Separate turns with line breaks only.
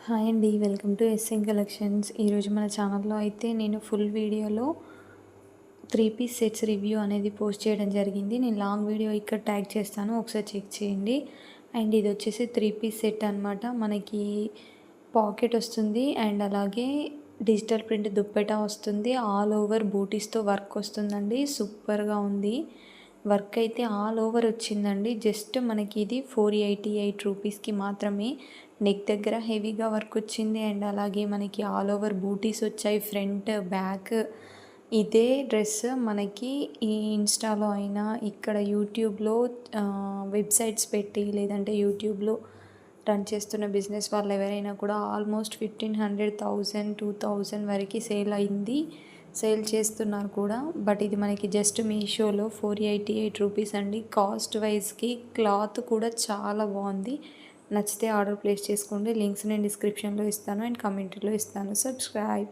Hi అండి. Welcome to SN collections. ఈరోజు మన ఛానల్లో అయితే నేను ఫుల్ వీడియోలో 3 పీస్ సెట్స్ రివ్యూ అనేది పోస్ట్ చేయడం జరిగింది. నేను లాంగ్ వీడియో ఇక్కడ ట్యాగ్ చేస్తాను, ఒకసారి చెక్ చేయండి. అండ్ ఇది వచ్చేసి 3 పీస్ సెట్ అనమాట. మనకి పాకెట్ వస్తుంది అండ్ అలాగే డిజిటల్ ప్రింట్ దుప్పటా వస్తుంది. ఆల్ ఓవర్ బూటీస్తో వర్క్ వస్తుందండి. సూపర్గా ఉంది. వర్క్ అయితే ఆల్ ఓవర్ వచ్చిందండి. జస్ట్ మనకి ఇది 488 రూపీస్కి మాత్రమే. నెక్ దగ్గర హెవీగా వర్క్ వచ్చింది అండ్ అలాగే మనకి ఆల్ ఓవర్ బూటీస్ వచ్చాయి, ఫ్రంట్ బ్యాక్. ఇదే డ్రెస్ మనకి ఈ ఇన్స్టాలో అయినా ఇక్కడ యూట్యూబ్లో వెబ్సైట్స్ పెట్టి లేదంటే యూట్యూబ్లో రన్ చేస్తున్న బిజినెస్ వాళ్ళు ఎవరైనా కూడా ఆల్మోస్ట్ 1500, 1000, 2000 వరకు సేల్ చేస్తున్నారు కూడా. బట్ ఇది మనకి జస్ట్ మీషోలో 488 రూపీస్ అండి. కాస్ట్ వైజ్కి క్లాత్ కూడా చాలా బాగుంది. నచ్చితే ఆర్డర్ ప్లేస్ చేసుకోండి. లింక్స్ నేను డిస్క్రిప్షన్లో ఇస్తాను అండ్ కమెంట్లో ఇస్తాను. సబ్స్క్రైబ్.